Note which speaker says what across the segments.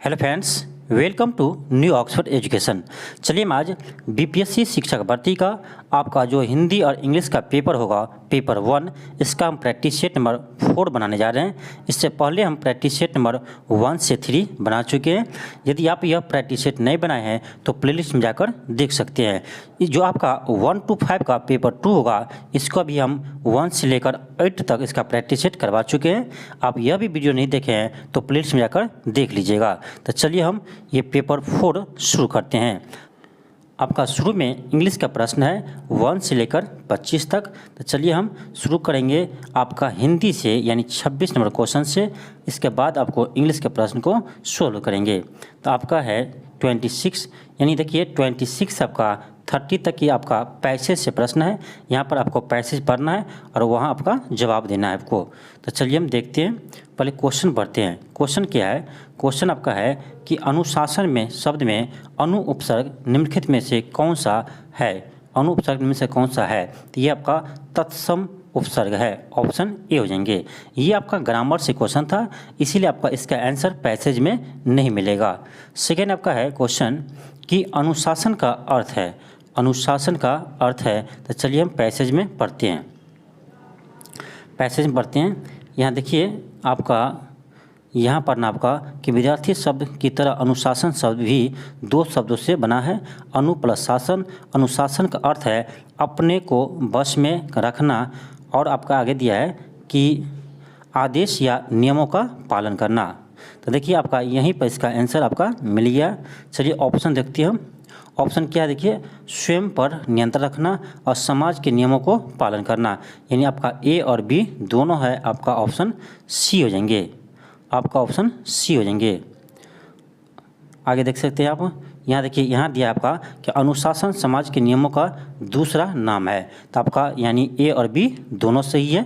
Speaker 1: Hello friends, welcome to New Oxford Education. चलिए हम आज बीपीएससी शिक्षक भर्ती का आपका जो हिंदी और इंग्लिश का पेपर होगा, पेपर 1, इसका हम प्रैक्टिस सेट नंबर 4 बनाने जा रहे हैं। इससे पहले हम प्रैक्टिस सेट नंबर 1 से 3 बना चुके हैं। यदि आप यह प्रैक्टिस सेट नहीं बनाए हैं तो प्लेलिस्ट में जाकर देख सकते हैं। जो आपका 1 to 5 का पेपर 2 होगा, इसको भी हम 1 से लेकर 8 तक इसका प्रैक्टिस सेट करवा चुके हैं। आप यह भी वीडियो नहीं देखे हैं तो प्लेलिस्ट में जाकर देख लीजिएगा। तो चलिए हम ये पेपर 4 शुरू करते हैं। आपका शुरू में इंग्लिश का प्रश्न है 1 से लेकर 25 तक। तो चलिए हम शुरू करेंगे आपका हिंदी से, यानी 26 नंबर क्वेश्चन से। इसके बाद आपको इंग्लिश के प्रश्न को सोल्व करेंगे। तो आपका है 26, यानी देखिए 26 आपका 30 तक ही आपका पैसेज से प्रश्न है। यहाँ पर आपको पैसेज पढ़ना है और वहाँ आपका जवाब देना है आपको। तो चलिए हम देखते हैं, पहले क्वेश्चन पढ़ते हैं। क्वेश्चन क्या है? क्वेश्चन आपका है कि अनुशासन में शब्द में अनु उपसर्ग निम्नलिखित में से कौन सा है? अनु उपसर्ग में से कौन सा है? तो ये आपका तत्सम उपसर्ग है, ऑप्शन ए हो जाएंगे। ये आपका ग्रामर से क्वेश्चन था, इसीलिए आपका इसका आंसर पैसेज में नहीं मिलेगा। सेकेंड आपका है क्वेश्चन कि अनुशासन का अर्थ है। अनुशासन का अर्थ है, तो चलिए हम पैसेज में पढ़ते हैं। पैसेज में पढ़ते हैं। यहाँ देखिए आपका यहाँ पढ़ना आपका कि विद्यार्थी शब्द की तरह अनुशासन शब्द भी 2 शब्दों से बना है। अनु प्लस शासन। अनुशासन का अर्थ है अपने को वश में रखना, और आपका आगे दिया है कि आदेश या नियमों का पालन करना। तो देखिए आपका यहीं पर इसका आंसर आपका मिल गया। चलिए ऑप्शन देखते हैं हम। ऑप्शन क्या है? देखिए स्वयं पर नियंत्रण रखना और समाज के नियमों को पालन करना, यानी आपका ए और बी दोनों है। आपका ऑप्शन सी हो जाएंगे। आपका ऑप्शन सी हो जाएंगे। आगे देख सकते हैं आप। यहाँ देखिए, यहाँ दिया आपका कि अनुशासन समाज के नियमों का दूसरा नाम है। तो आपका यानी ए और बी दोनों सही है।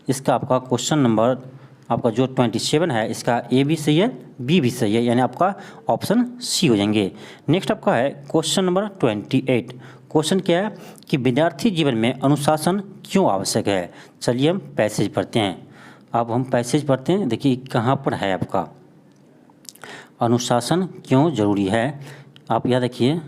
Speaker 1: इसका आपका क्वेश्चन नंबर आपका जो 27 है, इसका ए भी सही है, बी भी सही है, यानी आपका ऑप्शन सी हो जाएंगे। नेक्स्ट आपका है क्वेश्चन नंबर 28। क्वेश्चन क्या है कि विद्यार्थी जीवन में अनुशासन क्यों आवश्यक है? चलिए हम पैसेज पढ़ते हैं। अब हम पैसेज पढ़ते हैं। देखिए कहाँ पर है आपका अनुशासन क्यों जरूरी है। आप यहाँ देखिए,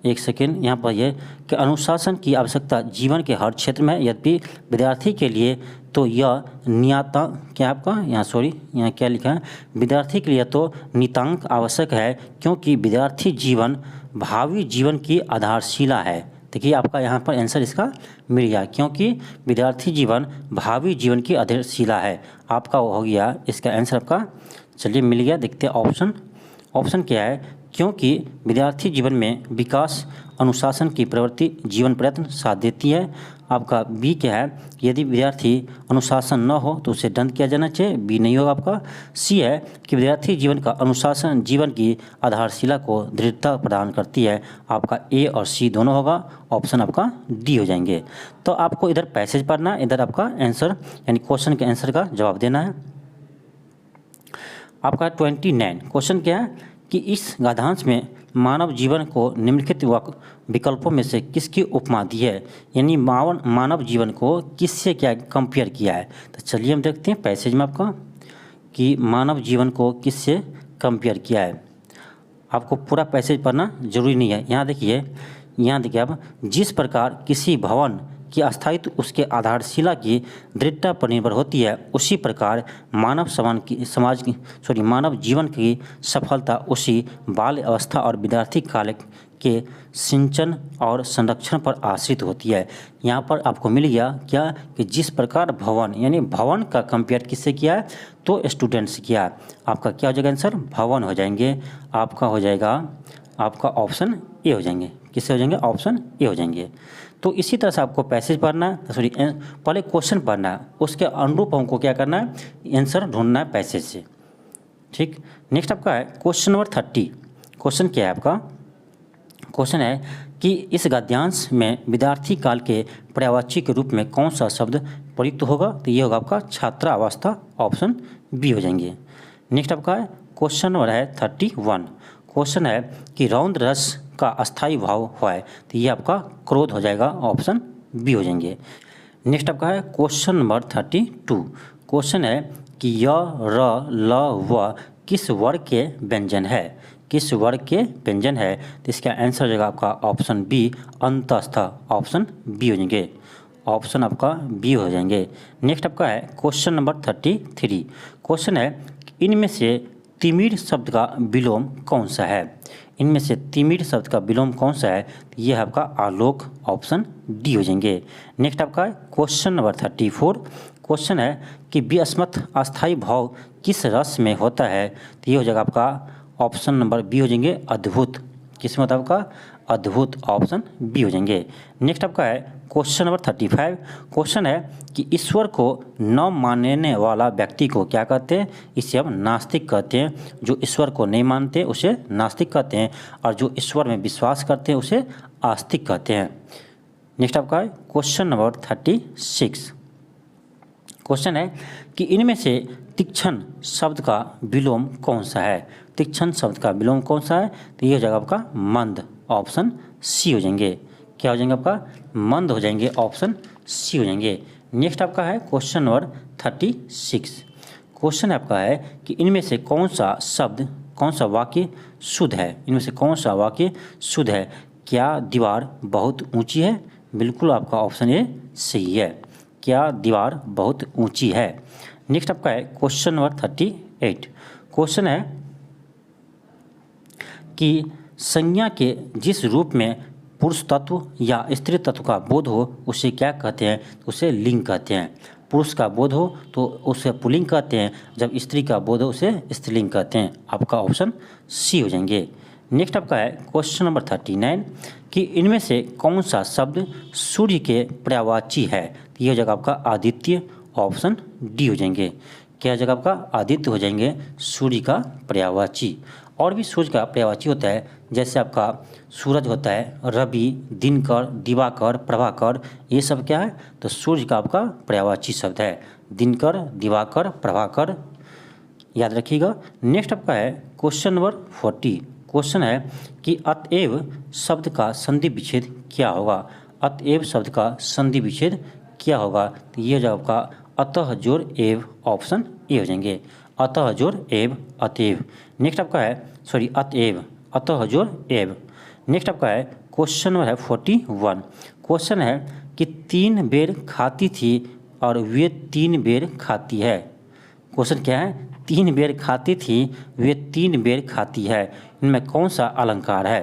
Speaker 1: एक सेकेंड, यहाँ पर यह कि अनुशासन की आवश्यकता जीवन के हर क्षेत्र में है। यद्यपि विद्यार्थी के लिए तो यह नियता क्या आपका यहाँ क्या लिखा है? विद्यार्थी के लिए तो नितांक आवश्यक है, क्योंकि विद्यार्थी जीवन भावी जीवन की आधारशिला है। देखिए आपका यहाँ पर आंसर इसका मिल गया, क्योंकि विद्यार्थी जीवन भावी जीवन की आधारशिला है। आपका हो गया इसका आंसर आपका। चलिए मिल गया। देखते हैं ऑप्शन। ऑप्शन क्या है? क्योंकि विद्यार्थी जीवन में विकास अनुशासन की प्रवृत्ति जीवन प्रयत्न साथ देती है। आपका बी क्या है? यदि विद्यार्थी अनुशासन न हो तो उसे दंड किया जाना चाहिए, बी नहीं होगा आपका। सी है कि विद्यार्थी जीवन का अनुशासन जीवन की आधारशिला को दृढ़ता प्रदान करती है। आपका ए और सी दोनों होगा। ऑप्शन आपका डी हो जाएंगे। तो आपको इधर पैसेज पढ़ना है, इधर आपका आंसर यानी क्वेश्चन के आंसर का जवाब देना है। आपका 29 क्वेश्चन क्या है कि इस गद्यांश में मानव जीवन को निम्नलिखित विकल्पों में से किसकी उपमा दी है? यानी मानव जीवन को किससे क्या कंपेयर किया है? तो चलिए हम देखते हैं पैसेज में आपका कि मानव जीवन को किससे कंपेयर किया है। आपको पूरा पैसेज पढ़ना जरूरी नहीं है। यहाँ देखिए आप, जिस प्रकार किसी भवन की अस्थायित्व उसके आधारशिला की दृढ़ता पर निर्भर होती है, उसी प्रकार मानव जीवन की सफलता उसी बाल्य अवस्था और विद्यार्थी काल के सिंचन और संरक्षण पर आश्रित होती है। यहाँ पर आपको मिल गया क्या कि जिस प्रकार भवन, यानी भवन का कंपेयर किससे किया है? तो स्टूडेंट से किया है। आपका क्या हो जाएगा आंसर? भवन हो जाएंगे। आपका हो जाएगा आपका ऑप्शन ए हो जाएंगे। किससे हो जाएंगे? ऑप्शन ए हो जाएंगे। तो इसी तरह से आपको पैसेज पढ़ना है, पहले क्वेश्चन पढ़ना है, उसके अनुरूप हमको क्या करना है? आंसर ढूंढना है पैसेज से। ठीक। नेक्स्ट आपका है क्वेश्चन नंबर 30। क्वेश्चन क्या है आपका? क्वेश्चन है कि इस गद्यांश में विद्यार्थी काल के पर्यायवाची के रूप में कौन सा शब्द प्रयुक्त होगा? तो ये होगा आपका छात्रावस्था। ऑप्शन बी हो जाएंगे। नेक्स्ट आपका है क्वेश्चन नंबर है 31। क्वेश्चन है कि रौद्र रस का अस्थायी भाव है, तो ये आपका क्रोध हो जाएगा। ऑप्शन बी हो जाएंगे। नेक्स्ट आपका है क्वेश्चन नंबर 32। क्वेश्चन है कि य, र, ल, व किस वर्ग के व्यंजन है, किस वर्ग के व्यंजन है। तो इसका आंसर हो जाएगा आपका ऑप्शन बी, अंतस्थ। ऑप्शन बी हो जाएंगे, ऑप्शन आपका बी हो जाएंगे। नेक्स्ट आपका है क्वेश्चन नंबर 33। क्वेश्चन है इनमें से तिमिर शब्द का विलोम कौन सा है, इनमें से तिमिर शब्द का विलोम कौन सा है। ये है आपका आलोक। ऑप्शन डी हो जाएंगे। नेक्स्ट आपका है क्वेश्चन नंबर 34। क्वेश्चन है कि विस्मत अस्थाई भाव किस रस में होता है। तो ये हो जाएगा आपका ऑप्शन नंबर बी हो जाएंगे, अद्भुत। किस में होता है आपका, अद्भुत। ऑप्शन बी हो जाएंगे। नेक्स्ट आपका है क्वेश्चन नंबर 35। क्वेश्चन है कि ईश्वर को न मानने वाला व्यक्ति को क्या कहते हैं। इसे हम नास्तिक कहते हैं। जो ईश्वर को नहीं मानते उसे नास्तिक कहते हैं, और जो ईश्वर में विश्वास करते हैं उसे आस्तिक कहते हैं। नेक्स्ट आपका है क्वेश्चन नंबर 36। क्वेश्चन है कि इनमें से तीक्ष्ण शब्द का विलोम कौन सा है। तीक्ष्ण शब्द का विलोम कौन सा है। तो ये हो जाएगा आपका मंद। ऑप्शन सी हो जाएंगे। क्या हो जाएंगे आपका, मंद हो जाएंगे। ऑप्शन सी हो जाएंगे। नेक्स्ट आपका है क्वेश्चन नंबर 36। क्वेश्चन आपका है कि इनमें से कौन सा शब्द, कौन सा वाक्य शुद्ध है, इनमें से कौन सा वाक्य शुद्ध है। क्या दीवार बहुत ऊंची है। बिल्कुल आपका ऑप्शन ए सही है। क्या दीवार बहुत ऊंची है। नेक्स्ट आपका है क्वेश्चन नंबर 38। क्वेश्चन है कि संज्ञा के जिस रूप में पुरुष तत्व या स्त्री तत्व का बोध हो उसे क्या कहते हैं। उसे लिंग कहते हैं। पुरुष का बोध हो तो उसे पुल्लिंग कहते हैं, जब स्त्री का बोध हो उसे स्त्रीलिंग कहते हैं। आपका ऑप्शन सी हो जाएंगे। नेक्स्ट आपका है क्वेश्चन नंबर 39 कि इनमें से कौन सा शब्द सूर्य के पर्यायवाची है। तो ये हो जाएगा आपका आदित्य। ऑप्शन डी हो जाएंगे। क्या हो जाएगा आपका, आदित्य हो जाएंगे, सूर्य का पर्यायवाची। और भी सूर्य का पर्यायवाची होता है, जैसे आपका सूरज होता है, रवि, दिनकर, दिवाकर, प्रभाकर, ये सब क्या है। तो सूर्य का आपका पर्यायवाची शब्द है दिनकर, दिवाकर, प्रभाकर, याद रखिएगा। नेक्स्ट आपका है क्वेश्चन नंबर 40। क्वेश्चन है कि अतएव शब्द का संधि विच्छेद क्या होगा। अतएव शब्द का संधि विच्छेद क्या होगा। तो ये जो आपका अतः जोड़ एव। ऑप्शन ए हो जाएंगे, अतः जोड़ एव, अतएव। नेक्स्ट आपका है अतएव, अतः जोड़ एव। नेक्स्ट आपका है क्वेश्चन नंबर है 41। क्वेश्चन है कि 3 बेर खाती थी और वे 3 बेर खाती है। क्वेश्चन क्या है, 3 बेर खाती थी, वे 3 बेर खाती है। इनमें कौन सा अलंकार है।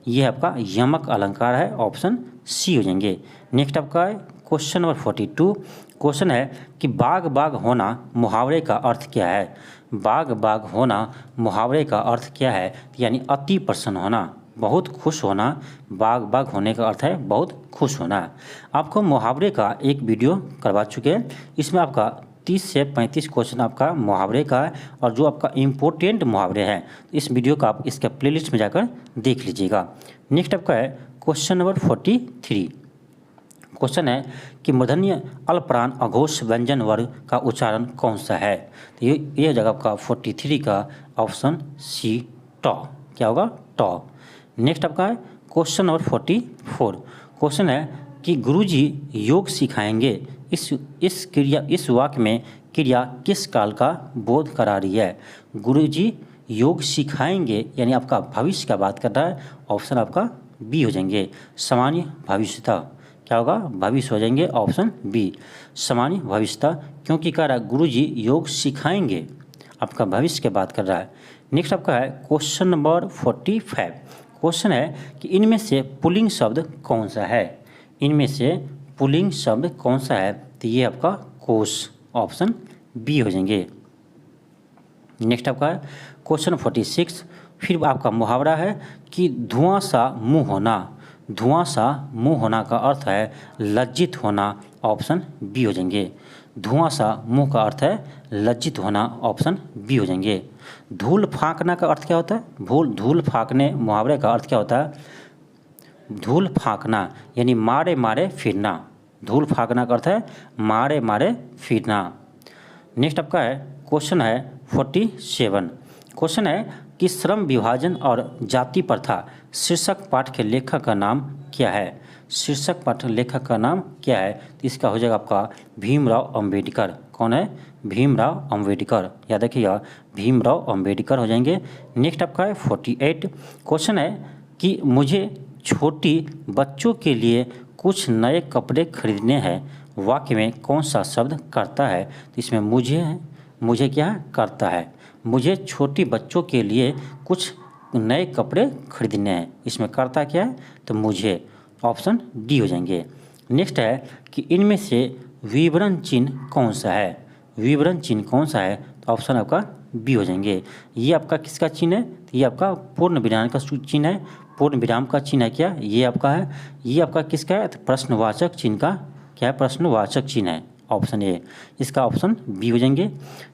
Speaker 1: ये आपका यमक अलंकार है। ऑप्शन सी हो जाएंगे। नेक्स्ट आपका है क्वेश्चन नंबर 42। क्वेश्चन है कि बाग बाग होना मुहावरे का अर्थ क्या है। बाग बाग होना मुहावरे का अर्थ क्या है। यानी अति प्रसन्न होना, बहुत खुश होना। बाग बाग होने का अर्थ है बहुत खुश होना। आपको मुहावरे का एक वीडियो करवा चुके हैं, इसमें आपका 30 से 35 क्वेश्चन आपका मुहावरे का है, और जो आपका इम्पोर्टेंट मुहावरे हैं इस वीडियो का आप इसके प्लेलिस्ट में जाकर देख लीजिएगा। नेक्स्ट आपका है क्वेश्चन नंबर 43। क्वेश्चन है कि मूर्धन्य अल्पप्राण अघोष व्यंजन वर्ग का उच्चारण कौन सा है। तो ये जगह आपका 43 का ऑप्शन सी, टॉ। क्या होगा, टॉ। नेक्स्ट आपका है क्वेश्चन नंबर 44। क्वेश्चन है कि गुरुजी योग सिखाएंगे, इस वाक्य में क्रिया किस काल का बोध करा रही है। गुरुजी योग सिखाएंगे यानी आपका भविष्य का बात कर रहा है। ऑप्शन आपका बी हो जाएंगे, सामान्य भविष्यता। क्या होगा, भविष्य हो जाएंगे। ऑप्शन बी, सामान्य भविष्यता, क्योंकि कह रहा है गुरुजी योग सिखाएंगे, आपका भविष्य की बात कर रहा है। नेक्स्ट आपका है क्वेश्चन नंबर 45। क्वेश्चन है कि इनमें से पुल्लिंग शब्द कौन सा है। इनमें से पुल्लिंग शब्द कौन सा है। तो ये आपका कोश। ऑप्शन बी हो जाएंगे। नेक्स्ट आपका है क्वेश्चन 46। फिर आपका मुहावरा है कि धुआं सा मुंह होना। धुआं सा मुंह होना का अर्थ है लज्जित होना। ऑप्शन बी हो जाएंगे। धुआं सा मुंह का अर्थ है लज्जित होना। ऑप्शन बी हो जाएंगे। धूल फाँकना का अर्थ क्या होता है। धूल फाँकने मुहावरे का अर्थ क्या होता है। धूल फाँकना यानी मारे मारे फिरना। धूल फाँकना का अर्थ है मारे मारे फिरना। नेक्स्ट आपका है क्वेश्चन है 47। क्वेश्चन है कि श्रम विभाजन और जाति प्रथा शीर्षक पाठ के लेखक का नाम क्या है। शीर्षक पाठ लेखक का नाम क्या है। तो इसका हो जाएगा आपका भीमराव अंबेडकर। कौन है, भीमराव अंबेडकर, याद रखिएगा भीमराव अंबेडकर हो जाएंगे। नेक्स्ट आपका है 48 क्वेश्चन है कि मुझे छोटी बच्चों के लिए कुछ नए कपड़े खरीदने हैं, वाक्य में कौन सा शब्द करता है? तो इसमें मुझे है, मुझे क्या करता है, मुझे छोटी बच्चों के लिए कुछ नए कपड़े खरीदने हैं, इसमें करता क्या है? तो मुझे, ऑप्शन डी हो जाएंगे। नेक्स्ट है कि इनमें से विवरण चिन्ह कौन सा है, विवरण चिन्ह कौन सा है? तो ऑप्शन आपका बी हो जाएंगे। ये आपका किसका चिन्ह है? तो ये आपका पूर्ण विराम का चिन्ह है, पूर्ण विराम का चिन्ह है क्या? ये आपका है। ये आपका किसका है? तो प्रश्नवाचक चिन्ह का क्या है? प्रश्नवाचक चिन्ह है, ऑप्शन ए, इसका ऑप्शन बी हो जाएंगे।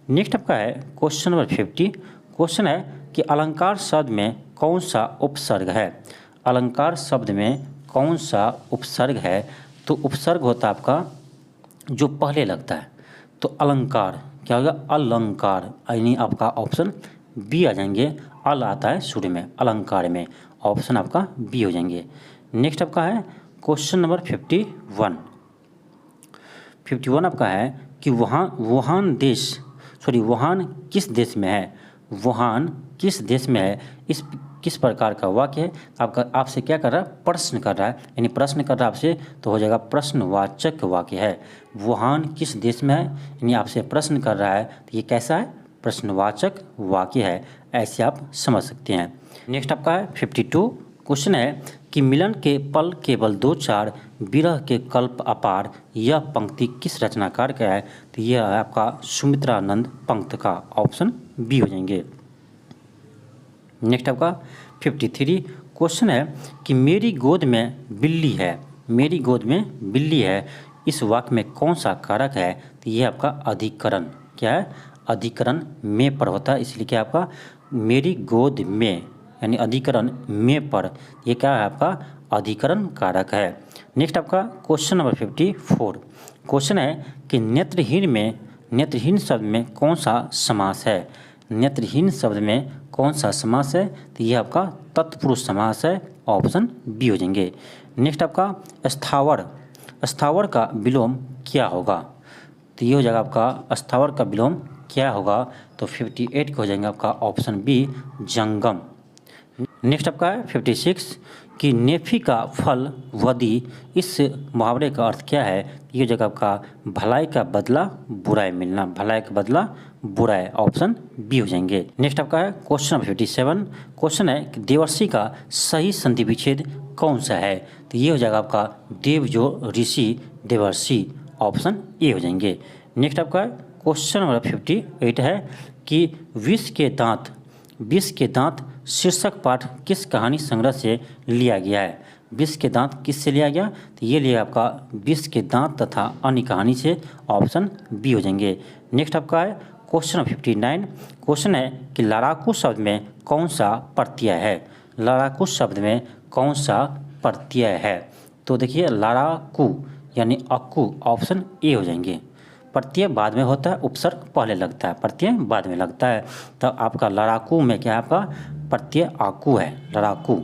Speaker 1: नेक्स्ट आपका है क्वेश्चन नंबर 50 क्वेश्चन है कि अलंकार शब्द में कौन सा उपसर्ग है? अलंकार शब्द में कौन सा उपसर्ग है? तो उपसर्ग होता है आपका जो पहले लगता है, तो अलंकार क्या होगा? अलंकार, यानी आपका ऑप्शन बी आ जाएंगे। अल आता है शुरू में अलंकार में, ऑप्शन आपका बी हो जाएंगे। नेक्स्ट आपका है क्वेश्चन नंबर 51 आपका है कि वुहान किस देश में है? वुहान किस देश में है? इस किस प्रकार का वाक्य है? आपका आपसे क्या कर रहा है? प्रश्न कर रहा है, यानी प्रश्न कर रहा है आपसे, तो हो जाएगा प्रश्नवाचक वाक्य है। वुहान किस देश में है, यानी आपसे प्रश्न कर रहा है, तो ये कैसा है? प्रश्नवाचक वाक्य है, ऐसे आप समझ सकते हैं। नेक्स्ट आपका है 52 क्वेश्चन है कि मिलन के पल केवल दो चार, विरह के कल्प अपार, यह पंक्ति किस रचनाकार का है? तो यह है आपका सुमित्रानंद पंत का, ऑप्शन बी हो जाएंगे। नेक्स्ट आपका 53 क्वेश्चन है कि मेरी गोद में बिल्ली है, मेरी गोद में बिल्ली है, इस वाक्य में कौन सा कारक है? तो ये आपका अधिकरण, क्या है? अधिकरण में पर होता है, इसलिए क्या आपका मेरी गोद में, यानी अधिकरण में पर, ये क्या है? आपका अधिकरण कारक है। नेक्स्ट आपका क्वेश्चन नंबर 54 क्वेश्चन है कि नेत्रहीन शब्द में कौन सा समास है? नेत्रहीन शब्द में कौन सा समास है? तो ये आपका तत्पुरुष समास है, ऑप्शन बी हो जाएंगे। नेक्स्ट आपका स्थावर का विलोम क्या होगा? तो ये हो जाएगा आपका स्थावर का विलोम क्या होगा? तो 58 का हो जाएंगे आपका ऑप्शन बी, जंगम। नेक्स्ट आपका है 56 कि नेफी का फल वदी, इस मुहावरे का अर्थ क्या है? ये जगह आपका भलाई का बदला बुराई मिलना, भलाई का बदला बुराई, ऑप्शन बी हो जाएंगे। नेक्स्ट आपका है क्वेश्चन नंबर 57 क्वेश्चन है कि देवर्षि का सही संधि विच्छेद कौन सा है? तो ये हो जाएगा आपका देव जो ऋषि देवर्षि, ऑप्शन ए हो जाएंगे। नेक्स्ट आपका क्वेश्चन नंबर 58 है कि विष के दांत शीर्षक पाठ किस कहानी संग्रह से लिया गया है? विष के दांत किससे लिया गया? तो ये लिया आपका विष के दांत तथा अन्य कहानी से, ऑप्शन बी हो जाएंगे। नेक्स्ट आपका है क्वेश्चन 59 क्वेश्चन है कि लड़ाकू शब्द में कौन सा प्रत्यय है? लड़ाकू शब्द में कौन सा प्रत्यय है? तो देखिए लड़ाकू यानी अक्कू, ऑप्शन ए हो जाएंगे। प्रत्यय बाद में होता है, उपसर्ग पहले लगता है, प्रत्यय बाद में लगता है, तो आपका लड़ाकू में क्या है? आपका प्रत्यय आकू है, लड़ाकू।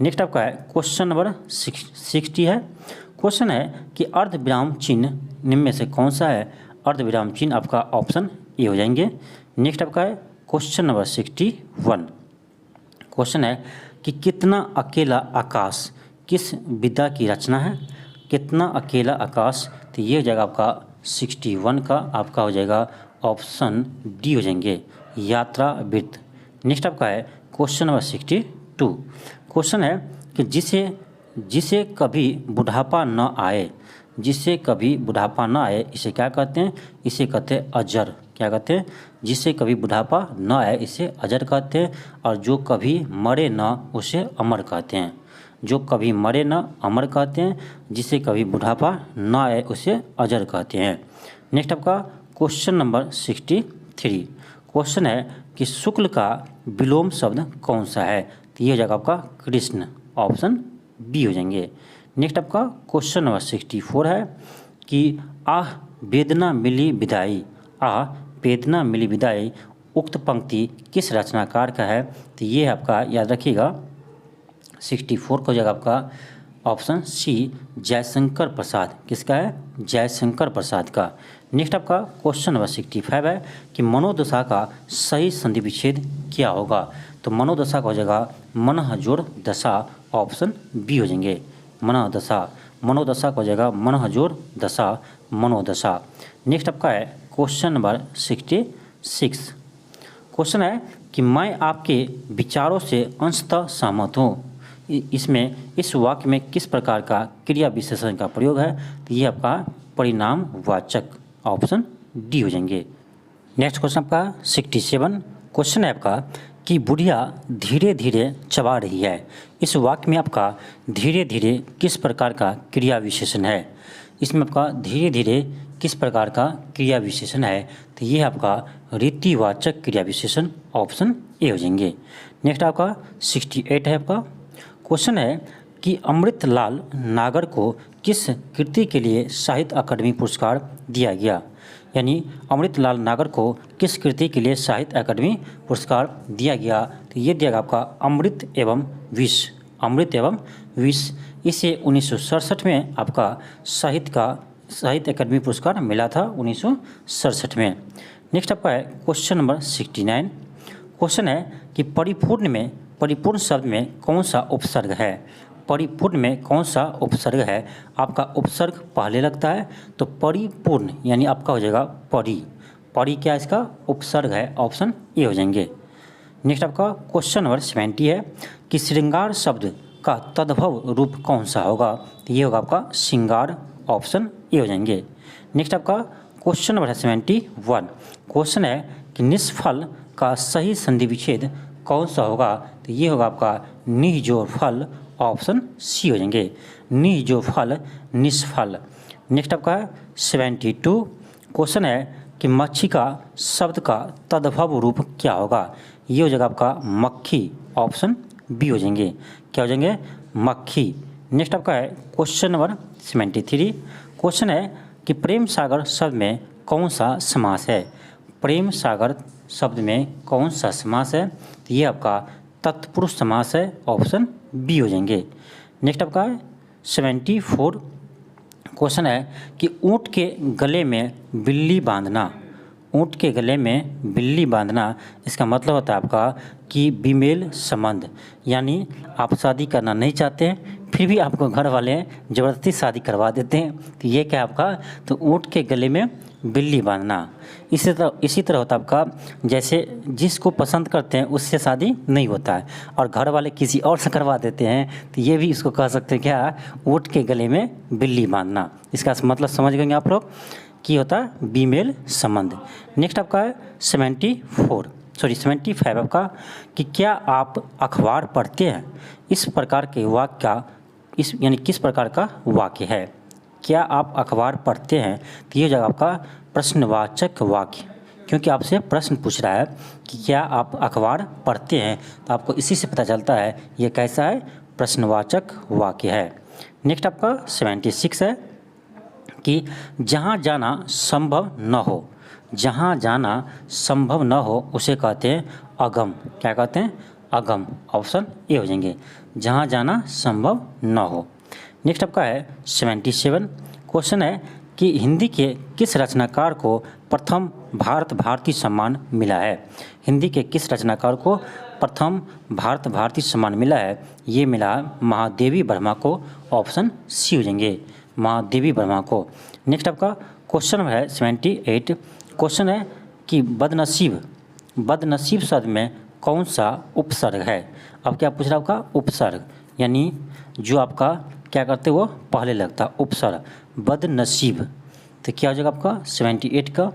Speaker 1: नेक्स्ट आपका है क्वेश्चन नंबर 60 है क्वेश्चन है कि अर्धविराम चिन्ह निम्न में से कौन सा है? अर्धविराम चिन्ह आपका ऑप्शन ए हो जाएंगे। नेक्स्ट आपका है क्वेश्चन नंबर 61 क्वेश्चन है कि कितना अकेला आकाश किस विधा की रचना है? कितना अकेला आकाश, तो ये हो जाएगा आपका 61 का आपका हो जाएगा ऑप्शन डी हो जाएंगे, यात्रा वृत्त। नेक्स्ट आपका है क्वेश्चन नंबर 62 क्वेश्चन है कि जिसे कभी बुढ़ापा न आए, जिसे कभी बुढ़ापा न आए, इसे क्या कहते हैं? इसे कहते हैं अजर। क्या कहते हैं? जिसे कभी बुढ़ापा न आए इसे अजर कहते हैं, और जो कभी मरे न उसे अमर कहते हैं। जो कभी मरे न अमर कहते हैं, जिसे कभी बुढ़ापा न आए उसे अजर कहते हैं। नेक्स्ट आपका क्वेश्चन नंबर 63 क्वेश्चन है कि शुक्ल का विलोम शब्द कौन सा है? तो ये हो जाएगा आपका कृष्ण, ऑप्शन बी हो जाएंगे। नेक्स्ट आपका क्वेश्चन नंबर 64 है कि आह वेदना मिली विदाई, आह वेदना मिली विदाई, उक्त पंक्ति किस रचनाकार का है? तो ये आपका याद रखिएगा 64 को जगह आपका ऑप्शन सी, जयशंकर प्रसाद। किसका है? जयशंकर प्रसाद का। नेक्स्ट आपका क्वेश्चन नंबर 65 है कि मनोदशा का सही संधि विच्छेद क्या होगा। तो मनोदशा का हो जाएगा मनः जोड़ दशा, ऑप्शन बी हो जाएंगे मनोदशा। मनोदशा का हो जाएगा मनः जोड़ दशा, मनोदशा। नेक्स्ट आपका है क्वेश्चन नंबर 66। क्वेश्चन है कि मैं आपके विचारों से अंशतः सहमत हूँ। इसमें इस वाक्य में किस प्रकार का क्रिया विशेषण का प्रयोग है। तो ये आपका परिणामवाचक, ऑप्शन डी हो जाएंगे। नेक्स्ट क्वेश्चन आपका 67। क्वेश्चन है आपका कि बुढ़िया धीरे धीरे चबा रही है। इस वाक्य में आपका धीरे धीरे किस प्रकार का क्रिया विशेषण है। इसमें आपका धीरे धीरे किस प्रकार का क्रिया विशेषण है। तो ये आपका रीतिवाचक क्रिया विशेषण, ऑप्शन ए हो जाएंगे। नेक्स्ट आपका 68 है। आपका क्वेश्चन है कि अमृतलाल नागर को किस कृति के लिए साहित्य अकादमी पुरस्कार दिया गया। यानी अमृतलाल नागर को किस कृति के लिए साहित्य अकादमी पुरस्कार दिया गया। तो ये दिया गया आपका अमृत एवं विष, अमृत एवं विष। इसे 1967 में आपका साहित्य अकादमी पुरस्कार मिला था 1967 में। नेक्स्ट आपका है क्वेश्चन नंबर 69। क्वेश्चन है कि परिपूर्ण शब्द में कौन सा उपसर्ग है। परिपूर्ण में कौन सा उपसर्ग है। आपका उपसर्ग पहले लगता है तो परिपूर्ण यानी आपका हो जाएगा परि क्या इसका उपसर्ग है, ऑप्शन ए हो जाएंगे। नेक्स्ट आपका क्वेश्चन नंबर 70 है कि श्रृंगार शब्द का तद्भव रूप कौन सा होगा। तो ये होगा आपका श्रृंगार, ऑप्शन ए हो जाएंगे। नेक्स्ट आपका क्वेश्चन नंबर 71। क्वेश्चन है कि निष्फल का सही संधि विच्छेद कौन सा होगा। तो ये होगा आपका निजोड़ फल, ऑप्शन सी हो जाएंगे निजोड़ फल, निष्फल। नेक्स्ट आपका 72। क्वेश्चन है कि मक्षिका शब्द का तद्भव रूप क्या होगा। ये हो जाएगा आपका मक्खी, ऑप्शन बी हो जाएंगे। क्या हो जाएंगे, मक्खी। नेक्स्ट आपका है क्वेश्चन नंबर 73। क्वेश्चन है कि प्रेम सागर शब्द में कौन सा समास है। प्रेम सागर शब्द में कौन सा समास है। तो ये आपका तत्पुरुष समास है, ऑप्शन बी हो जाएंगे। नेक्स्ट आपका 74। क्वेश्चन है कि ऊँट के गले में बिल्ली बांधना। ऊँट के गले में बिल्ली बांधना इसका मतलब होता है आपका कि बीमेल संबंध, यानी आप शादी करना नहीं चाहते हैं फिर भी आपको घर वाले ज़बरदस्ती शादी करवा देते हैं। तो ये क्या आपका, तो ऊँट के गले में बिल्ली बांधना। इसी तरह होता है आपका जैसे जिसको पसंद करते हैं उससे शादी नहीं होता है और घर वाले किसी और से करवा देते हैं। तो ये भी इसको कह सकते हैं क्या, ऊँट के गले में बिल्ली बांधना। इसका मतलब समझ गएंगे आप लोग कि होता है बीमेल संबंध। नेक्स्ट आपका है 75 आपका कि क्या आप अखबार पढ़ते हैं। इस प्रकार के वाक्य का यानी किस प्रकार का वाक्य है। क्या आप अखबार पढ़ते हैं। तो ये हो जाएगा आपका प्रश्नवाचक वाक्य, क्योंकि आपसे प्रश्न पूछ रहा है कि क्या आप अखबार पढ़ते हैं। तो आपको इसी से पता चलता है ये कैसा है, प्रश्नवाचक वाक्य है। नेक्स्ट आपका 76 है कि जहाँ जाना संभव न हो। जहाँ जाना संभव न हो उसे कहते हैं अगम। क्या कहते हैं, अगम, ऑप्शन ए हो जाएंगे जहाँ जाना संभव न हो। नेक्स्ट आपका है 77। क्वेश्चन है कि हिंदी के किस रचनाकार को प्रथम भारत भारती सम्मान मिला है। हिंदी के किस रचनाकार को प्रथम भारत भारती सम्मान मिला है। ये मिला महादेवी वर्मा को, ऑप्शन सी हो जाएंगे महादेवी वर्मा को। नेक्स्ट आपका क्वेश्चन नंबर है 78। क्वेश्चन है कि बदनसीब शब्द में कौन सा उपसर्ग है। अब क्या पूछ रहा है आपका, उपसर्ग यानी जो आपका क्या करते वो पहले लगता है उपसर्ग, बदनसीब। तो क्या हो जाएगा आपका 78 का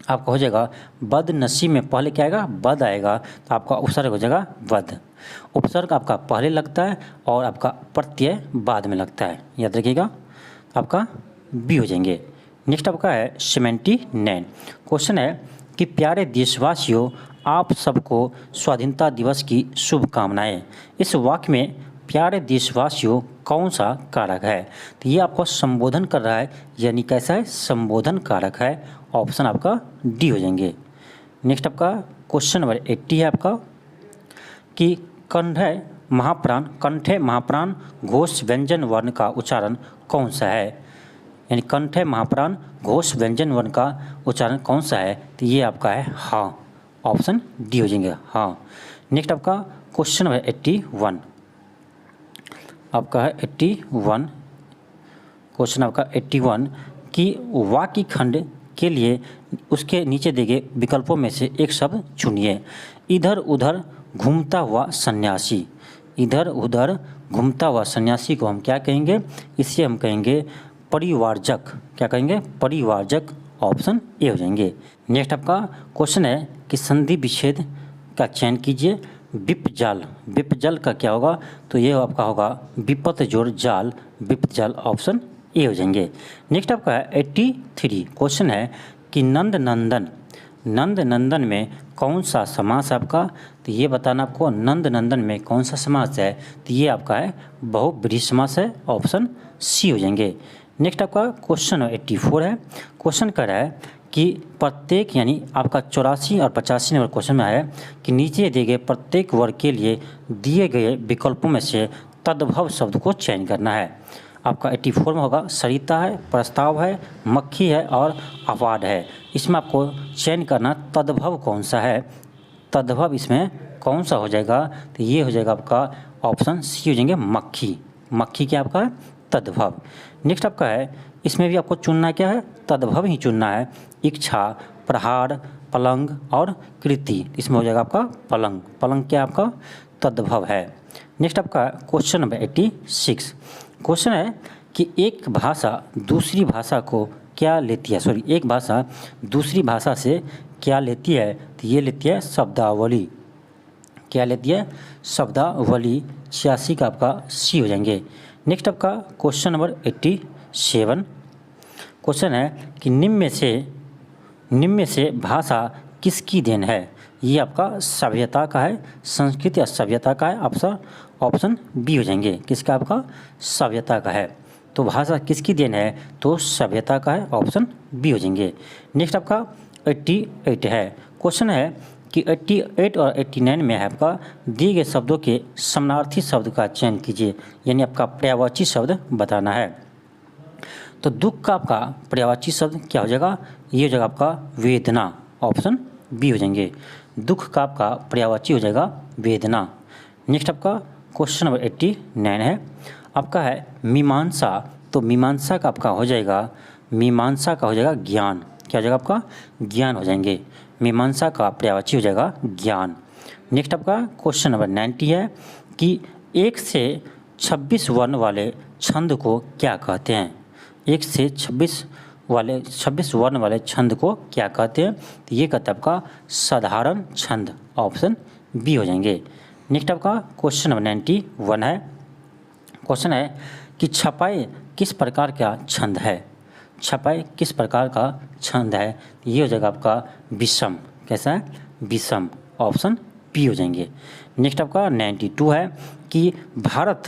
Speaker 1: आपका हो जाएगा बदनसीब में पहले क्या आएगा, बद आएगा। तो आपका उपसर्ग हो जाएगा बद। उपसर्ग आपका पहले लगता है और आपका प्रत्यय बाद में लगता है, याद रखिएगा। आपका बी हो जाएंगे। नेक्स्ट आपका है 79। क्वेश्चन है कि प्यारे देशवासियों, आप सबको स्वाधीनता दिवस की शुभकामनाएं। इस वाक्य में प्यारे देशवासियों कौन सा कारक है। तो ये आपको संबोधन कर रहा है, यानी कैसा है, संबोधन कारक है, ऑप्शन आपका डी हो जाएंगे। नेक्स्ट आपका क्वेश्चन नंबर 80 है आपका कि कंठे महाप्राण घोष व्यंजन वर्ण का उच्चारण कौन सा है। यानी कंठ है महाप्राण, घोष व्यंजन वर्ण का उच्चारण कौन सा है? तो ये आपका है हाँ, ऑप्शन डी हो जाएंगे हाँ। नेक्स्ट आपका क्वेश्चन नंबर 81 आपका है 81, क्वेश्चन आपका 81 कि वाक्य खंड के लिए उसके नीचे दिए गए विकल्पों में से एक शब्द चुनिए। इधर उधर घूमता हुआ सन्यासी, इधर उधर घूमता हुआ सन्यासी को हम क्या कहेंगे? इसे हम कहेंगे परिवारजक। क्या कहेंगे? परिवारजक, ऑप्शन ए हो जाएंगे। नेक्स्ट आपका क्वेश्चन है कि संधि विच्छेद का चयन कीजिए। विपजाल, विपजल का क्या होगा? तो ये आपका होगा विपत जोड़ जाल, विपजाल, ऑप्शन ए हो जाएंगे। नेक्स्ट आपका है 83 क्वेश्चन है कि नंद नंदन, नंद नंदन में कौन सा समास है आपका? तो ये बताना आपको नंद नंदन में कौन सा समास है? तो ये आपका है बहुब्रीहि समास है, ऑप्शन सी हो जाएंगे। नेक्स्ट आपका क्वेश्चन 84 है। क्वेश्चन कर रहा है कि प्रत्येक, यानी आपका 84 और 85 नंबर क्वेश्चन में है कि नीचे दिए गए प्रत्येक वर्ग के लिए दिए गए विकल्पों में से तद्भव शब्द को चयन करना है। आपका 84 में होगा सरिता है, प्रस्ताव है, मक्खी है और अवार्ड है। इसमें आपको चयन करना तद्भव कौन सा है? तद्भव इसमें कौन सा हो जाएगा? तो ये हो जाएगा आपका ऑप्शन सी हो जाएंगे मक्खी, मक्खी क्या आपका है? तद्भव। नेक्स्ट आपका है इसमें भी आपको चुनना क्या है? तद्भव ही चुनना है। इच्छा, प्रहार, पलंग और कृति, इसमें हो जाएगा आपका पलंग, पलंग क्या आपका? तद्भव है। नेक्स्ट आपका क्वेश्चन नंबर 86 क्वेश्चन है कि एक भाषा दूसरी भाषा को क्या लेती है? सॉरी, एक भाषा दूसरी भाषा से क्या लेती है? तो ये लेती है शब्दावली। क्या लेती है? शब्दावली। 86 का आपका सी हो जाएंगे। नेक्स्ट आपका क्वेश्चन नंबर 87 क्वेश्चन है कि निम्न में से भाषा किसकी देन है? ये आपका सभ्यता का है, संस्कृत या सभ्यता का है, ऑप्शन बी हो जाएंगे। किसका? आपका सभ्यता का है। तो भाषा किसकी देन है? तो सभ्यता का है, ऑप्शन बी हो जाएंगे। नेक्स्ट आपका 88 है। क्वेश्चन है कि 88 और 89 में है आपका दिए गए शब्दों के समानार्थी शब्द का चयन कीजिए, यानी आपका पर्यायवाची शब्द बताना है। तो दुख का आपका पर्यायवाची शब्द क्या हो जाएगा? ये हो जाएगा आपका वेदना, ऑप्शन बी हो जाएंगे। दुख का आपका पर्यायवाची हो जाएगा वेदना। नेक्स्ट आपका क्वेश्चन नंबर 89 है। आपका है मीमांसा। तो मीमांसा का आपका हो जाएगा, मीमांसा का हो जाएगा ज्ञान। क्या हो जाएगा आपका? ज्ञान हो जाएंगे। मीमांसा का पर्यायवाची हो जाएगा ज्ञान। नेक्स्ट आपका क्वेश्चन नंबर 90 है कि 1 से 26 वर्ण वाले छंद को क्या कहते हैं? 1 से 26 वर्ण वाले छंद को क्या कहते हैं? तो ये कहता है आपका साधारण छंद, ऑप्शन बी हो जाएंगे। नेक्स्ट आपका क्वेश्चन नंबर 91 है। क्वेश्चन है कि छपाई किस प्रकार का छंद है? छपाई किस प्रकार का छंद है? ये हो जाएगा आपका विषम। कैसा है? विषम, ऑप्शन बी हो जाएंगे। नेक्स्ट आपका 92 है कि भारत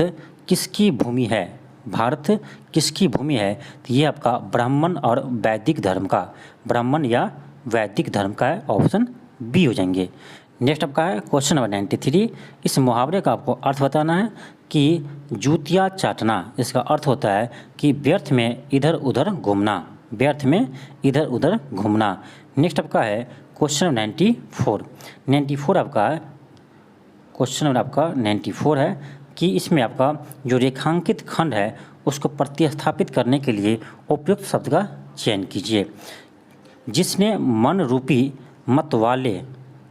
Speaker 1: किसकी भूमि है? भारत किसकी भूमि है? तो ये आपका ब्राह्मण और वैदिक धर्म का, ब्राह्मण या वैदिक धर्म का है, ऑप्शन बी हो जाएंगे। नेक्स्ट आपका है क्वेश्चन नंबर 93। इस मुहावरे का आपको अर्थ बताना है कि जूतियाँ चाटना, इसका अर्थ होता है कि व्यर्थ में इधर उधर घूमना, व्यर्थ में इधर उधर घूमना। नेक्स्ट आपका है क्वेश्चन नंबर 94 आपका है, क्वेश्चन नंबर आपका 94 है कि इसमें आपका जो रेखांकित खंड है उसको प्रतिस्थापित करने के लिए उपयुक्त शब्द का चयन कीजिए। जिसने मन रूपी मत वाले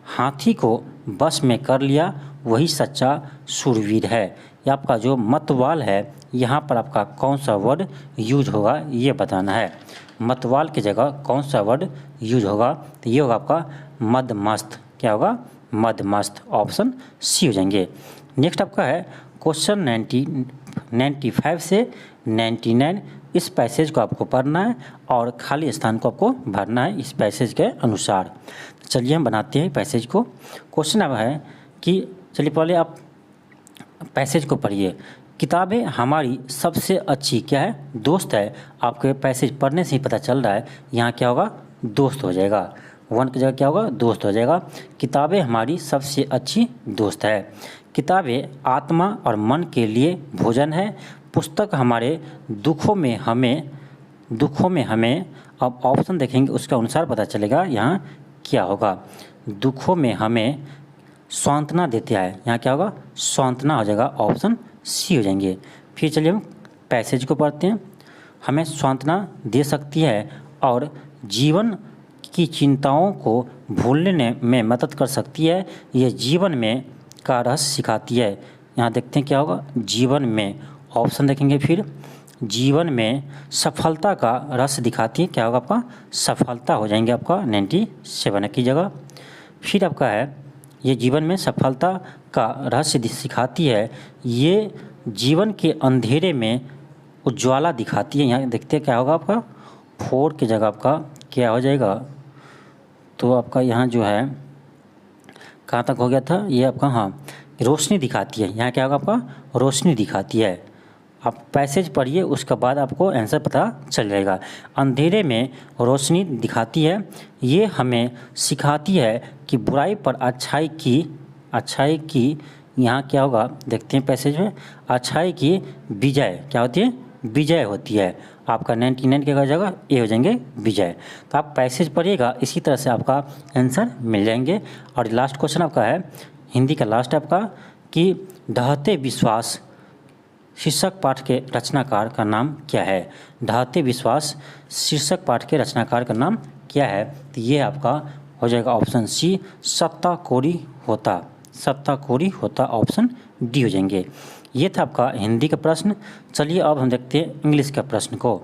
Speaker 1: हाथी को बस में कर लिया वही सच्चा शूरवीर है। ये आपका जो मतवाल है यहाँ पर आपका कौन सा वर्ड यूज होगा ये बताना है। मतवाल की जगह कौन सा वर्ड यूज होगा? तो ये होगा आपका मदमस्त। क्या होगा? मदमस्त, ऑप्शन सी हो जाएंगे। नेक्स्ट आपका है क्वेश्चन 95 से 99। इस पैसेज को आपको पढ़ना है और खाली स्थान को आपको भरना है इस पैसेज के अनुसार। चलिए हम बनाते हैं पैसेज को। क्वेश्चन अब है कि चलिए पहले आप पैसेज को पढ़िए। किताबें हमारी सबसे अच्छी क्या है? दोस्त है। आपके पैसेज पढ़ने से ही पता चल रहा है यहाँ क्या होगा? दोस्त हो जाएगा। 1 की जगह क्या होगा? दोस्त हो जाएगा। किताबें हमारी सबसे अच्छी दोस्त है। किताबें आत्मा और मन के लिए भोजन है। पुस्तक हमारे दुखों में हमें दुखों में हमें, अब ऑप्शन देखेंगे उसके अनुसार पता चलेगा यहाँ क्या होगा। दुखों में हमें सांत्वना देते हैं, यहाँ क्या होगा, सांत्वना हो जाएगा, ऑप्शन सी हो जाएंगे। फिर चलिए हम पैसेज को पढ़ते हैं। हमें सांत्वना दे सकती है और जीवन की चिंताओं को भूलने में मदद कर सकती है। ये जीवन में का रहस्य सिखाती है। यहाँ देखते हैं क्या होगा, जीवन में, ऑप्शन देखेंगे फिर, जीवन में सफलता का रहस्य दिखाती है, क्या होगा आपका, सफलता हो जाएंगे आपका 97 की जगह। फिर आपका है, ये जीवन में सफलता का रहस्य सिखाती है, ये जीवन के अंधेरे में उज्ज्वला दिखाती है। यहाँ देखते हैं क्या होगा आपका, 4 की जगह आपका क्या हो जाएगा, तो आपका यहाँ जो है कहाँ तक हो गया था ये आपका, हाँ, रोशनी दिखाती है। यहाँ क्या होगा आपका, रोशनी दिखाती है। आप पैसेज पढ़िए, उसके बाद आपको आंसर पता चल जाएगा। अंधेरे में रोशनी दिखाती है, ये हमें सिखाती है कि बुराई पर अच्छाई की यहाँ क्या होगा, देखते हैं पैसेज में, अच्छाई की विजय क्या होती है, विजय होती है। आपका 99 की जगह ए हो जाएंगे, विजय। तो आप पैसेज पढ़िएगा, इसी तरह से आपका आंसर मिल जाएंगे। और लास्ट क्वेश्चन आपका है, हिंदी का लास्ट आपका, कि ढहते विश्वास शीर्षक पाठ के रचनाकार का नाम क्या है। ढहते विश्वास शीर्षक पाठ के रचनाकार का नाम क्या है, तो ये आपका हो जाएगा ऑप्शन सी, सत्ता कोरी होता, ऑप्शन डी हो जाएंगे। ये था आपका हिंदी का प्रश्न। चलिए अब हम देखते हैं इंग्लिश का प्रश्न को।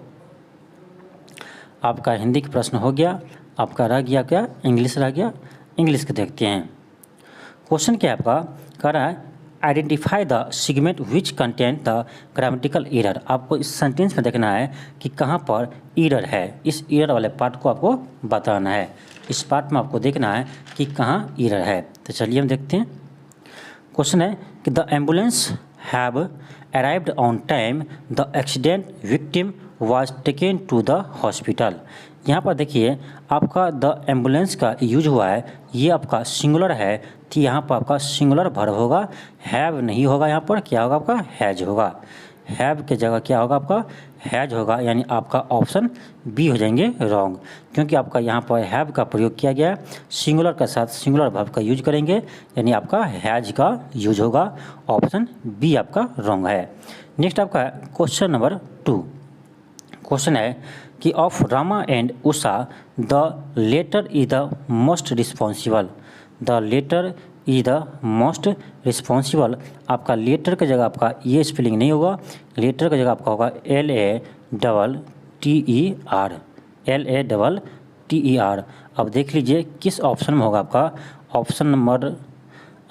Speaker 1: आपका हिंदी का प्रश्न हो गया, आपका रह गया क्या, इंग्लिश रह गया। इंग्लिश को देखते हैं। क्वेश्चन क्या आपका कह रहा है, identify the segment which content the grammatical error. आपको इस सेंटेंस में देखना है कि कहाँ पर एरर है, इस एरर वाले पार्ट को आपको बताना है। इस पार्ट में आपको देखना है कि कहाँ एरर है। तो चलिए हम देखते हैं। क्वेश्चन है कि the ambulance have arrived on time, the accident victim was taken to the hospital. यहाँ पर देखिए आपका द एम्बुलेंस का यूज हुआ है, ये आपका सिंगुलर है, तो यहाँ पर आपका सिंगुलर वर्ब होगा, हैव नहीं होगा, यहाँ पर क्या होगा आपका, हैज होगा। हैव के जगह क्या होगा आपका, हैज होगा, यानी आपका ऑप्शन बी हो जाएंगे रॉन्ग, क्योंकि आपका यहाँ पर हैव का प्रयोग किया गया है, सिंगुलर के साथ सिंगुलर वर्ब का यूज करेंगे, यानी आपका हैज का यूज होगा, ऑप्शन बी आपका रॉन्ग है। नेक्स्ट आपका क्वेश्चन नंबर 2। क्वेश्चन है कि of Rama and Usha the latter is the most responsible. The latter is the most responsible, आपका लेटर की जगह आपका ये स्पेलिंग नहीं होगा, लेटर की जगह आपका होगा LATTER। अब देख लीजिए किस ऑप्शन में होगा आपका, ऑप्शन नंबर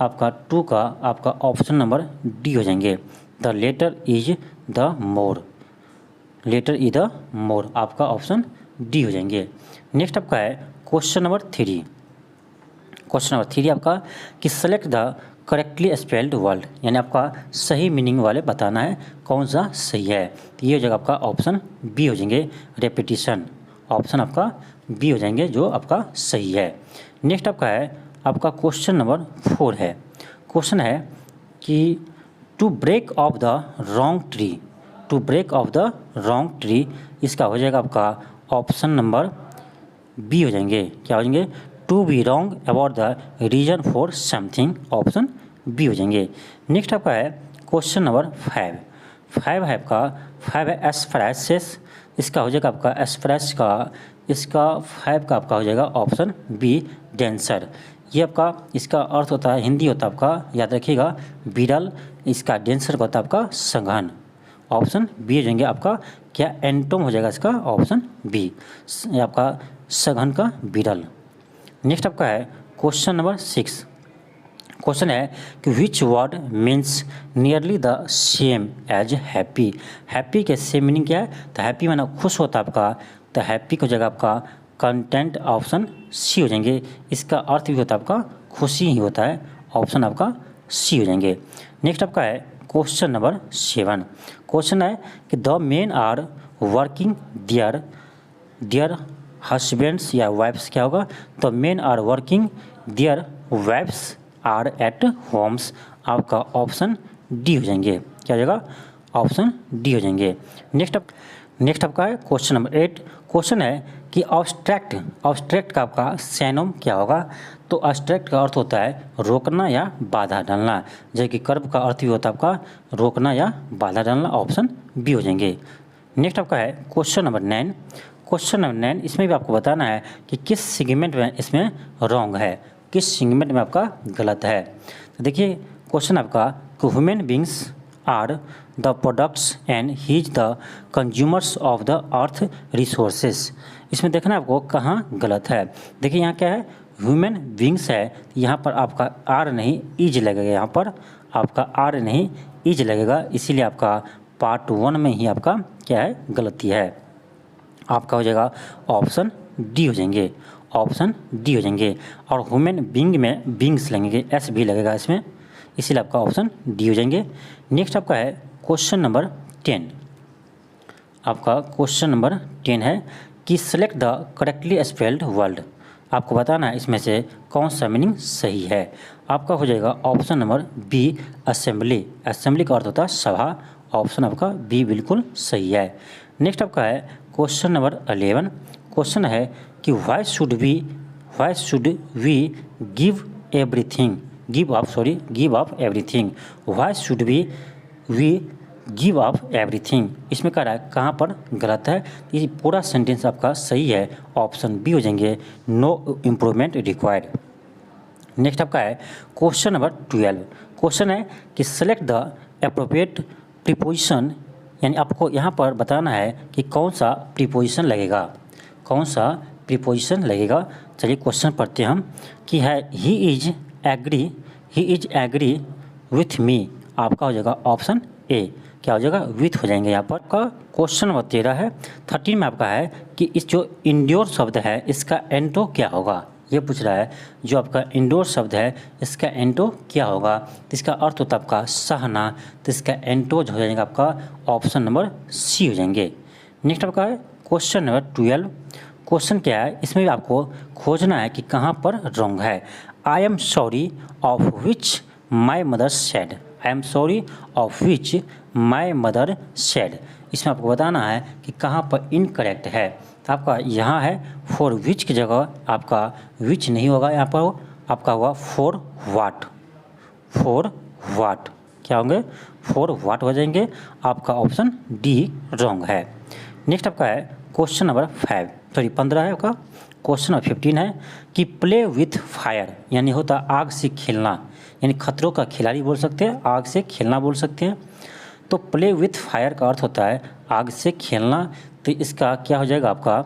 Speaker 1: आपका 2 का आपका ऑप्शन नंबर डी हो जाएंगे, the latter is the more, latter is the more, आपका ऑप्शन डी हो जाएंगे। नेक्स्ट आपका है क्वेश्चन नंबर 3। क्वेश्चन नंबर 3 आपका कि select the correctly spelled word, यानी आपका सही मीनिंग वाले बताना है कौन सा सही है। तो ये हो जाएगा आपका ऑप्शन बी हो जाएंगे, रेपिटिशन, ऑप्शन आपका बी हो जाएंगे जो आपका सही है। नेक्स्ट आपका है आपका क्वेश्चन नंबर 4 है। क्वेश्चन है कि to break off the wrong tree, to break off the wrong tree, इसका हो जाएगा आपका ऑप्शन नंबर बी हो जाएंगे, क्या हो जाएंगे, to be wrong about the reason for something, option B हो जाएंगे। नेक्स्ट आपका है क्वेश्चन नंबर 5। 5 है आपका 5 है एस्पैरागस, इसका हो जाएगा आपका एस्पैरागस का, इसका 5 का आपका हो जाएगा ऑप्शन बी डेंसर। ये आपका इसका अर्थ होता है, हिंदी होता है आपका, याद रखिएगा, बिरल, इसका डेंसर होता है आपका सघन, ऑप्शन बी हो जाएंगे आपका क्या, एंटोम हो जाएगा इसका ऑप्शन बी, आपका सघन का बिरल। नेक्स्ट आपका है क्वेश्चन नंबर 6। क्वेश्चन है कि which word means nearly the same as happy. Happy के सेम मीनिंग क्या है, तो हैप्पी माना खुश होता है आपका, तो हैप्पी की जगह आपका कंटेंट ऑप्शन सी हो जाएंगे, इसका अर्थ भी होता है आपका खुशी ही होता है, ऑप्शन आपका सी हो जाएंगे। नेक्स्ट आपका है क्वेश्चन नंबर 7। क्वेश्चन है कि the men are working their husbands या वाइफ्स, क्या होगा, the men are working their wives are at homes, आपका ऑप्शन डी हो जाएंगे, क्या हो जाएगा, ऑप्शन डी हो जाएंगे। नेक्स्ट नेक्स्ट आपका है क्वेश्चन नंबर 8। क्वेश्चन है कि ऑब्स्ट्रैक्ट का आपका सैनोम क्या होगा। तो ऑब्स्ट्रैक्ट का अर्थ होता है रोकना या बाधा डालना, जबकि कर्व का अर्थ भी होता है आपका रोकना या बाधा डालना। ऑप्शन बी हो जाएंगे। नेक्स्ट आपका है क्वेश्चन नंबर 9। क्वेश्चन नंबर 9 इसमें भी आपको बताना है कि किस सेगमेंट में इसमें रॉन्ग है, किस सेगमेंट में आपका गलत है। तो देखिए क्वेश्चन आपका human beings are the products and he is the consumers of the earth resources. इसमें देखना आपको कहाँ गलत है। देखिए यहाँ क्या है, ह्यूमन बींग्स है, यहाँ पर आपका आर नहीं इज लगेगा, यहाँ पर आपका आर नहीं इज लगेगा, इसीलिए आपका पार्ट 1 में ही आपका क्या है गलती है। आपका हो जाएगा ऑप्शन डी हो जाएंगे, ऑप्शन डी हो जाएंगे। और ह्यूमन बींग में बींग्स लगेंगे, एस भी लगेगा इसमें, इसीलिए आपका ऑप्शन डी हो जाएंगे। नेक्स्ट आपका है क्वेश्चन नंबर 10। आपका क्वेश्चन नंबर 10 है कि select the correctly spelled word. आपको बताना है इसमें से कौन सा मीनिंग सही है। आपका हो जाएगा option number B assembly. Assembly का अर्थ होता है सभा। ऑप्शन आपका बी बिल्कुल सही है। नेक्स्ट आपका है क्वेश्चन नंबर 11। क्वेश्चन है कि why should we give everything, give up everything. Why should we give up everything. इसमें कह रहा है कहाँ पर गलत है। ये पूरा सेंटेंस आपका सही है, ऑप्शन बी हो जाएंगे, नो इम्प्रूवमेंट रिक्वायर्ड। नेक्स्ट आपका है क्वेश्चन नंबर 12। क्वेश्चन है कि सेलेक्ट द एप्रोप्रिएट प्रीपोजिशन, यानी आपको यहाँ पर बताना है कि कौन सा प्रीपोजिशन लगेगा, कौन सा प्रीपोजिशन लगेगा। चलिए क्वेश्चन पढ़ते हैं हम कि है he is agree with me. आपका हो जाएगा ऑप्शन ए, क्या हो जाएगा विथ हो जाएंगे। यहाँ पर का क्वेश्चन नंबर 13 है। 13 में आपका है कि इस जो इंडोर शब्द है इसका एंटो क्या होगा। ये पूछ रहा है जो आपका इंडोर शब्द है इसका एंटो क्या होगा। तो इसका अर्थ होता है आपका सहना, तो इसका एंटो जो हो जाएगा आपका ऑप्शन नंबर सी हो जाएंगे। नेक्स्ट आपका है क्वेश्चन नंबर 12। क्वेश्चन क्या है, इसमें भी आपको खोजना है कि कहाँ पर रॉन्ग है। I am sorry of which my mother said. I am sorry of which my mother said. इसमें आपको बताना है कि कहाँ पर इनकरेक्ट है। तो आपका यहाँ है फॉर विच की जगह आपका विच नहीं होगा, यहाँ पर आपका होगा फॉर वाट। फॉर वाट क्या होंगे, फॉर वाट हो जाएंगे। आपका ऑप्शन डी रॉन्ग है। नेक्स्ट आपका है क्वेश्चन नंबर 15 है आपका। क्वेश्चन नंबर 15 है कि प्ले विथ फायर, यानी होता आग से खेलना, यानी खतरों का खिलाड़ी बोल सकते हैं, आग से खेलना बोल सकते हैं। तो प्ले विथ फायर का अर्थ होता है आग से खेलना। तो इसका क्या हो जाएगा आपका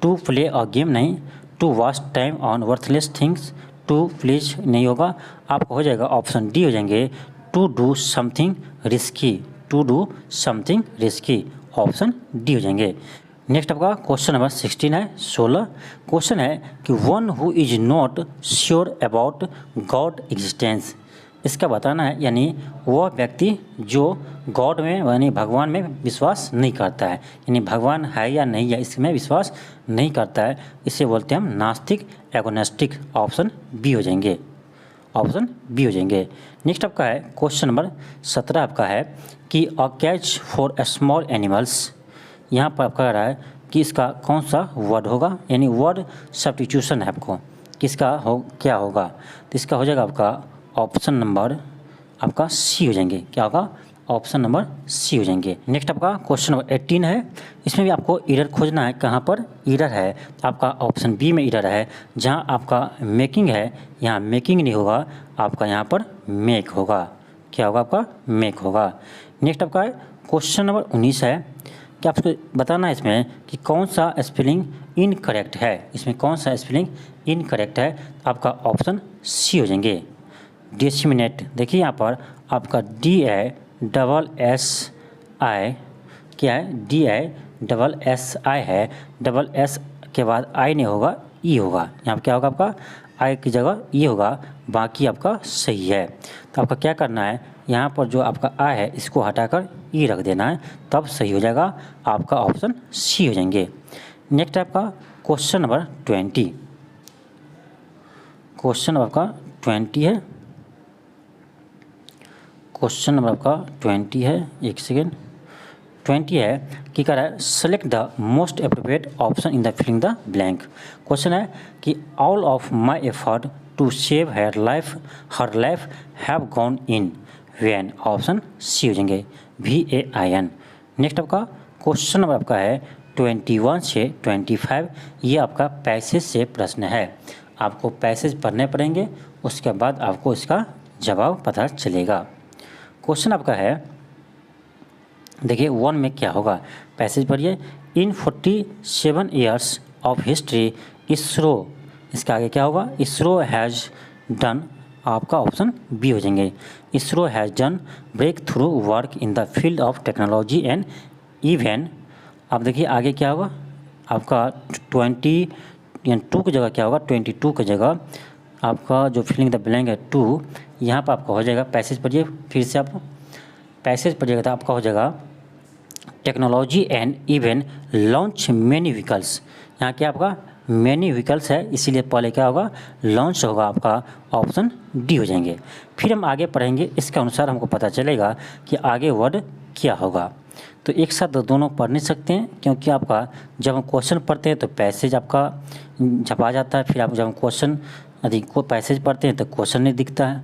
Speaker 1: टू प्ले अ गेम नहीं, to waste time on worthless things, to please नहीं होगा। आपको हो जाएगा ऑप्शन डी हो जाएंगे, to do something risky, to do something risky. Option D हो जाएंगे। नेक्स्ट आपका क्वेश्चन नंबर 16 है, 16। क्वेश्चन है कि one who is not sure about God existence. इसका बताना है यानी वह व्यक्ति जो गॉड में यानी भगवान में विश्वास नहीं करता है, यानी भगवान है या नहीं है इसमें विश्वास नहीं करता है, इसे बोलते हैं हम नास्तिक एगोनेस्टिक। ऑप्शन बी हो जाएंगे, ऑप्शन बी हो जाएंगे। नेक्स्ट आपका है क्वेश्चन नंबर 17 आपका है कि a catch for a small animals. यहाँ पर आपका कह रहा है कि इसका कौन सा वर्ड होगा, यानी वर्ड सब्स्टिट्यूशन है आपको, किसका हो क्या होगा। तो इसका हो जाएगा आपका ऑप्शन नंबर आपका सी हो जाएंगे, क्या होगा ऑप्शन नंबर सी हो जाएंगे। नेक्स्ट आपका क्वेश्चन नंबर 18 है। इसमें भी आपको एरर खोजना है, कहाँ पर एरर है। आपका ऑप्शन बी में एरर है, जहाँ आपका मेकिंग है यहाँ मेकिंग नहीं होगा, आपका यहाँ पर मेक होगा, क्या होगा आपका मेक होगा। नेक्स्ट आपका क्वेश्चन नंबर 19 है कि आपको बताना है इसमें कि कौन सा स्पेलिंग इनकरेक्ट है। इसमें कौन सा स्पेलिंग इनकरेक्ट है, आपका ऑप्शन सी हो जाएंगे, डिस्क्रिमिनेट। देखिए यहाँ पर आपका DISSI क्या है, DISSI है, डबल एस के बाद आई नहीं होगा ई होगा। यहाँ पर क्या होगा आपका आई की जगह ई होगा, बाकी आपका सही है। तो आपका क्या करना है, यहाँ पर जो आपका आई है इसको हटाकर ई रख देना है, तब सही हो जाएगा। आपका ऑप्शन सी हो जाएंगे। नेक्स्ट आपका क्वेश्चन नंबर 20। क्वेश्चन आपका 20 है, क्वेश्चन नंबर आपका 20 है, एक सेकेंड। 20 है कि कह रहा है select the most appropriate option in the filling the blank. Question है कि all of my effort to save her life have gone in vain. Option C हो जाएंगे VAIN। नेक्स्ट आपका क्वेश्चन नंबर आपका है 21 से 25। ये आपका पैसेज से प्रश्न है, आपको पैसेज पढ़ने पड़ेंगे, उसके बाद आपको इसका जवाब पता चलेगा। क्वेश्चन आपका है, देखिए 1 में क्या होगा, पैसेज पढ़िए। In 47 years of history ISRO, इसका आगे क्या होगा, इसरो हैज़ डन, आपका ऑप्शन बी हो जाएंगे। ISRO has done breakthrough work in the field of technology and even. अब देखिए आगे क्या होगा आपका 22 की जगह क्या होगा, 22 की जगह आपका जो फिलिंग द ब्लैंक है 2, यहाँ पर आपका हो जाएगा। पैसेज पढ़िए फिर से, आप पैसेज पढ़िएगा तो आपका हो जाएगा technology and even launch many vehicles. यहाँ क्या आपका मैनी व्हीकल्स है, इसीलिए पहले क्या होगा, लॉन्च होगा, आपका ऑप्शन डी हो जाएंगे। फिर हम आगे पढ़ेंगे, इसके अनुसार हमको पता चलेगा कि आगे वर्ड क्या होगा। तो एक साथ दोनों पढ़ नहीं सकते हैं, क्योंकि आपका जब हम क्वेश्चन पढ़ते हैं तो पैसेज आपका छपा जाता है, फिर आप जब हम क्वेश्चन अधिक को पैसेज पढ़ते हैं तो क्वेश्चन नहीं दिखता है,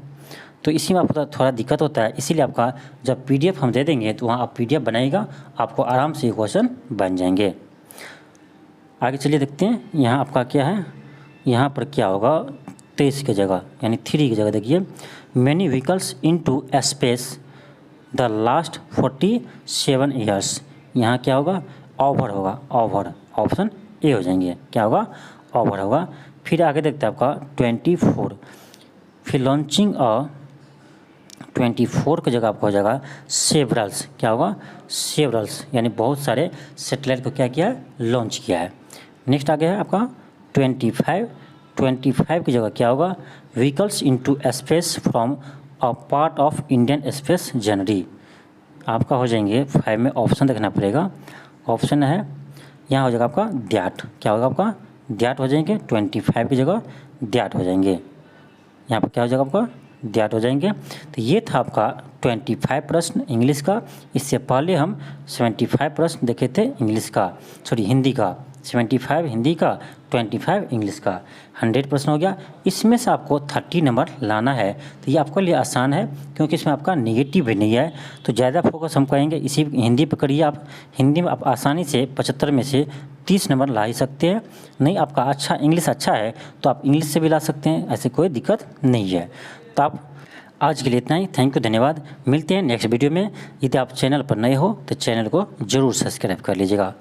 Speaker 1: तो इसी में आपको थोड़ा दिक्कत होता है। इसीलिए आपका जब PDF हम दे देंगे तो वहाँ आप PDF बनाइएगा, आपको आराम से क्वेश्चन बन जाएंगे। आगे चलिए देखते हैं, यहाँ आपका क्या है, यहाँ पर क्या होगा 23 की जगह यानी 3 की जगह देखिए, many vehicles into space the last 47 years. यहाँ क्या होगा, ओवर होगा, ओवर, ऑप्शन ए हो जाएंगे। क्या होगा, ओवर होगा। फिर आगे देखते हैं आपका 24, फिर लॉन्चिंग 24 की जगह आपका हो जाएगा सेवरल्स। क्या होगा, सेवरल्स, यानी बहुत सारे सैटेलाइट को क्या किया है, लॉन्च किया है। नेक्स्ट आ गया है आपका 25 की जगह क्या होगा, vehicles into space from a part of Indian space जनरी। आपका हो जाएंगे 5 में ऑप्शन देखना पड़ेगा। ऑप्शन है यहाँ हो जाएगा आपका दैट। क्या होगा आपका, दैट हो जाएंगे। 25 की जगह दैट हो जाएंगे, यहाँ पर क्या हो जाएगा आपका दैट हो जाएंगे। तो ये था आपका 25 प्रश्न इंग्लिश का। इससे पहले हम 75 प्रश्न देखे थे इंग्लिश का, सॉरी हिंदी का। 75 हिंदी का, 25 इंग्लिश का, 100 प्रश्न हो गया। इसमें से आपको 30 नंबर लाना है, तो ये आपके लिए आसान है, क्योंकि इसमें आपका नेगेटिव भी नहीं है। तो ज़्यादा फोकस हम करेंगे इसी हिंदी पर करिए। आप हिंदी में आप आसानी से 75 में से 30 नंबर ला ही सकते हैं। नहीं आपका अच्छा इंग्लिश अच्छा है तो आप इंग्लिश से भी ला सकते हैं, ऐसे कोई दिक्कत नहीं है। तो आप आज के लिए इतना ही, थैंक यू, धन्यवाद। मिलते हैं नेक्स्ट वीडियो में। यदि आप चैनल पर नए हो तो चैनल को ज़रूर सब्सक्राइब कर लीजिएगा।